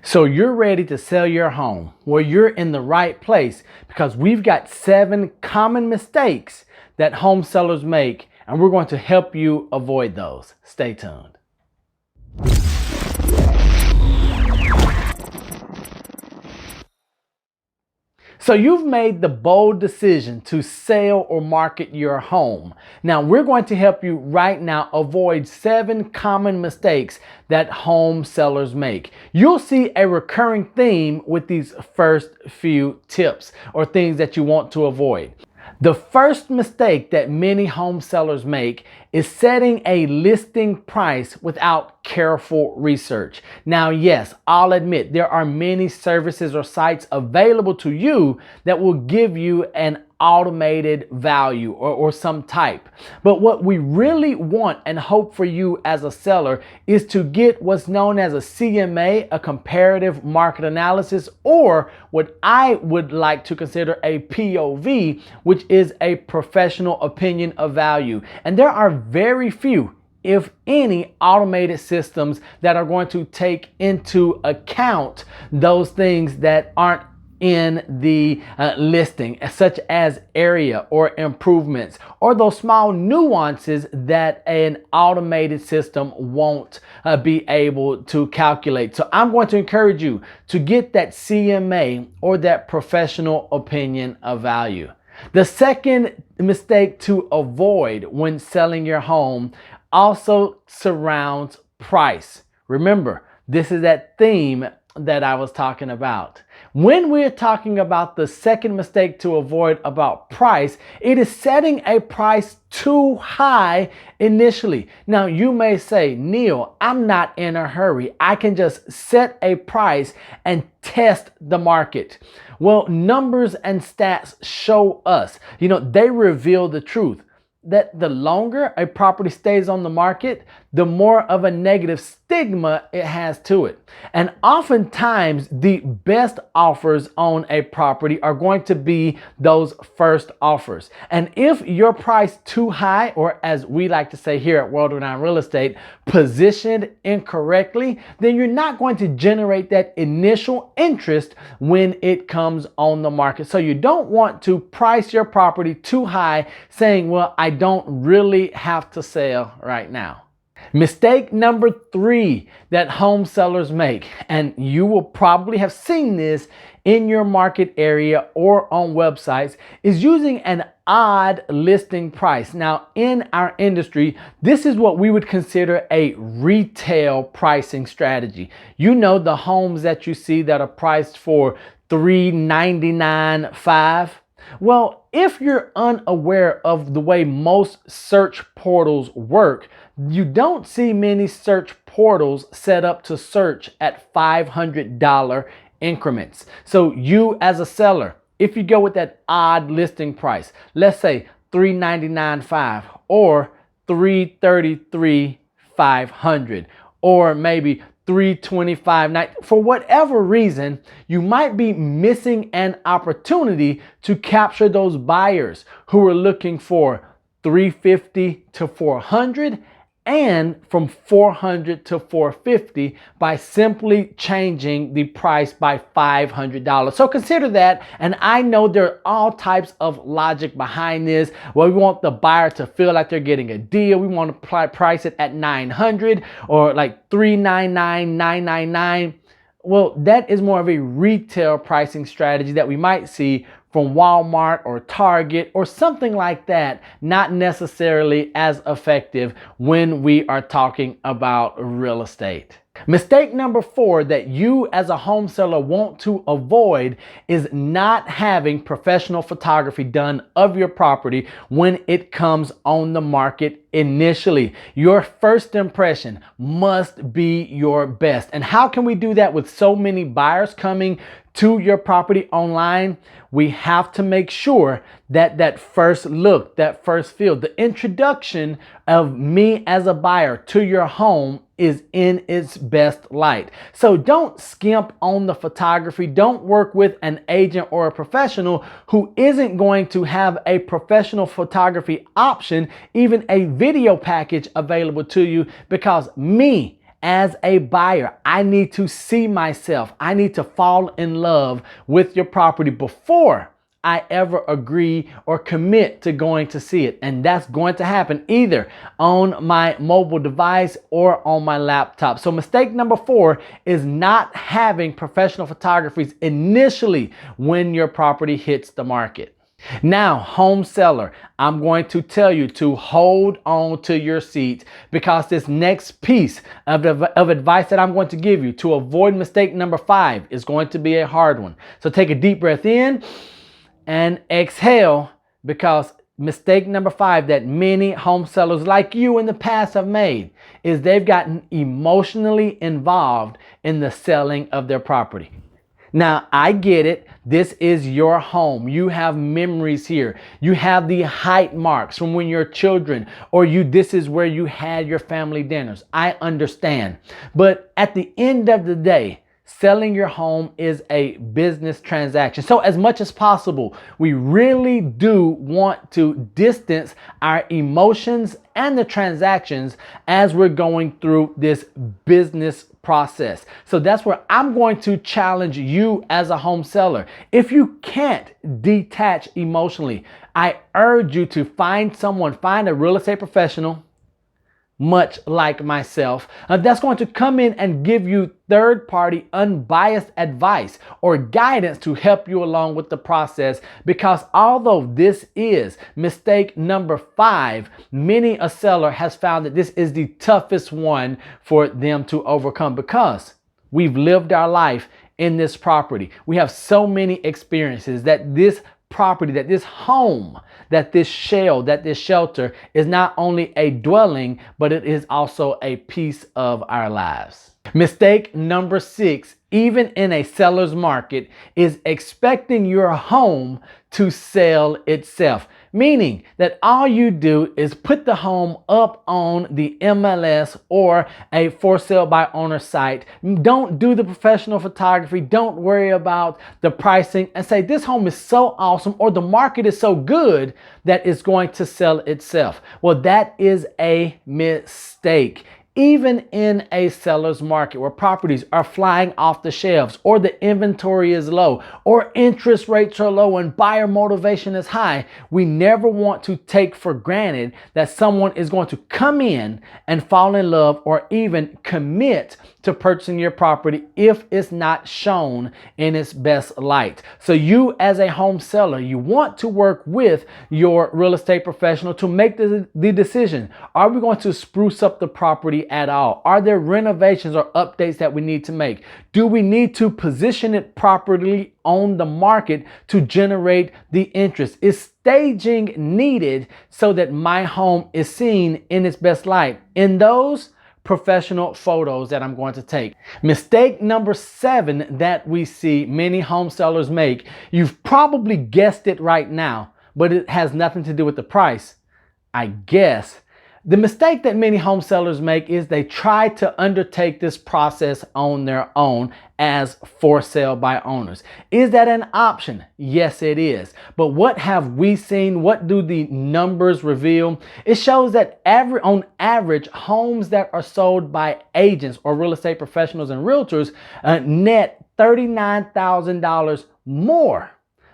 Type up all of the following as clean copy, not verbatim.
So you're ready to sell your home. Well, you're in the right place because we've got 7 common mistakes that home sellers make, and we're going to help you avoid those. Stay tuned. So you've made the bold decision to sell or market your home. Now we're going to help you right now avoid 7 common mistakes that home sellers make. You'll see a recurring theme with these first few tips or things that you want to avoid. The first mistake that many home sellers make is setting a listing price without careful research. Now, yes, I'll admit there are many services or sites available to you that will give you an automated value or some type. But what we really want and hope for you as a seller is to get what's known as a CMA, a comparative market analysis, or what I would like to consider a POV, which is a professional opinion of value. And there are very few, if any, automated systems that are going to take into account those things that aren't in the listing, such as area or improvements or those small nuances that an automated system won't be able to calculate. So I'm going to encourage you to get that CMA or that professional opinion of value. The second mistake to avoid when selling your home also surrounds price. Remember, this is that theme that I was talking about. When we're talking about the second mistake to avoid about price, it is setting a price too high initially. Now you may say, Neil, I'm not in a hurry. I can just set a price and test the market. Well, numbers and stats show us, they reveal the truth that the longer a property stays on the market, the more of a negative stigma it has to it. And oftentimes the best offers on a property are going to be those first offers. And if your price too high, or as we like to say here at World Renowned Real Estate, positioned incorrectly, then you're not going to generate that initial interest when it comes on the market. So you don't want to price your property too high saying, well, I don't really have to sell right now. Mistake number 3 that home sellers make, and you will probably have seen this in your market area or on websites, is using an odd listing price. Now, in our industry, this is what we would consider a retail pricing strategy. The homes that you see that are priced for $399,500. Well, if you're unaware of the way most search portals work, you don't see many search portals set up to search at $500 increments. So you as a seller, if you go with that odd listing price, let's say $399,500 or $333,500 or maybe $325,900, for whatever reason, you might be missing an opportunity to capture those buyers who are looking for $350 to $400 and from $400 to $450 by simply changing the price by $500. So consider that, and I know there are all types of logic behind this. Well, we want the buyer to feel like they're getting a deal. We want to price it at $900 or like $399, $999. Well, that is more of a retail pricing strategy that we might see from Walmart or Target or something like that, not necessarily as effective when we are talking about real estate. Mistake number 4 that you as a home seller want to avoid is not having professional photography done of your property when it comes on the market initially. Your first impression must be your best. And how can we do that with so many buyers coming to your property online? We have to make sure that that first look, that first feel, the introduction of me as a buyer to your home is in its best light. So don't skimp on the photography. Don't work with an agent or a professional who isn't going to have a professional photography option, even a video package available to you, because me as a buyer, I need to see myself. I need to fall in love with your property before I ever agree or commit to going to see it. And that's going to happen either on my mobile device or on my laptop. So mistake number 4 is not having professional photographers initially when your property hits the market. Now, home seller, I'm going to tell you to hold on to your seat, because this next piece of advice that I'm going to give you to avoid mistake number 5 is going to be a hard one. So take a deep breath in and exhale, because mistake number 5 that many home sellers like you in the past have made is they've gotten emotionally involved in the selling of their property. Now, I get it. This is your home. You have memories here. You have the height marks from when you're children, or this is where you had your family dinners. I understand. But at the end of the day, selling your home is a business transaction. So as much as possible, we really do want to distance our emotions and the transactions as we're going through this business process. So that's where I'm going to challenge you as a home seller. If you can't detach emotionally, I urge you to find a real estate professional, much like myself, that's going to come in and give you third-party unbiased advice or guidance to help you along with the process. Because although this is mistake number 5, many a seller has found that this is the toughest one for them to overcome, because we've lived our life in this property. We have so many experiences that this property, that this home, that this shell, that this shelter is not only a dwelling, but it is also a piece of our lives. Mistake number 6, even in a seller's market, is expecting your home to sell itself. Meaning that all you do is put the home up on the MLS or a for sale by owner site. Don't do the professional photography. Don't worry about the pricing and say this home is so awesome or the market is so good that it's going to sell itself. Well, that is a mistake. Even in a seller's market where properties are flying off the shelves, or the inventory is low, or interest rates are low and buyer motivation is high, we never want to take for granted that someone is going to come in and fall in love or even commit to purchasing your property if it's not shown in its best light. So you, as a home seller, you want to work with your real estate professional to make the decision. Are we going to spruce up the property at all? Are there renovations or updates that we need to make? Do we need to position it properly on the market to generate the interest? Is staging needed so that my home is seen in its best light in those professional photos that I'm going to take? Mistake number 7 that we see many home sellers make, you've probably guessed it right now, but it has nothing to do with the price, I guess. The mistake that many home sellers make is they try to undertake this process on their own as for sale by owners. Is that an option? Yes, it is. But what have we seen? What do the numbers reveal? It shows that on average, homes that are sold by agents or real estate professionals and realtors net $39,000 more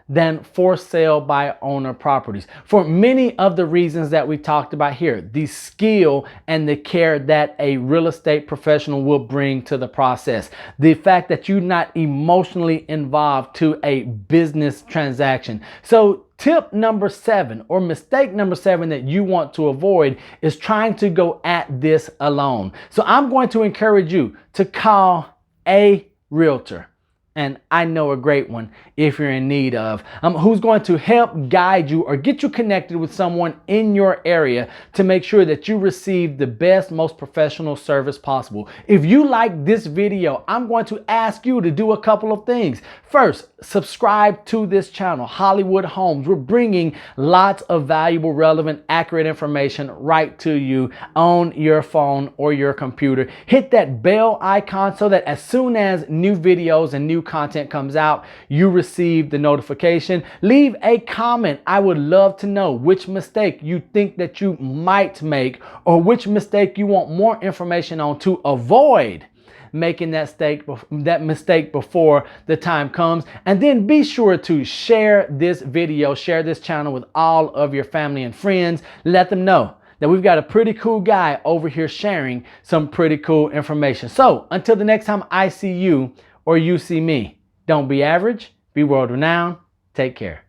than for sale by owner properties, for many of the reasons that we talked about here. The skill and the care that a real estate professional will bring to the process. The fact that you're not emotionally involved to a business transaction. So tip number 7, or mistake number 7 that you want to avoid, is trying to go at this alone. So I'm going to encourage you to call a realtor. And I know a great one if you're in need of, who's going to help guide you or get you connected with someone in your area to make sure that you receive the best, most professional service possible. If you like this video, I'm going to ask you to do a couple of things. First, subscribe to this channel, Hollywood Homes. We're bringing lots of valuable, relevant, accurate information right to you on your phone or your computer. Hit that bell icon so that as soon as new videos and new content comes out, you receive the notification. Leave a comment. I would love to know which mistake you think that you might make, or which mistake you want more information on to avoid making that mistake before the time comes. And then be sure to share this video, share this channel with all of your family and friends. Let them know that we've got a pretty cool guy over here sharing some pretty cool information. So until the next time I see you or you see me, don't be average, be world renowned. Take care.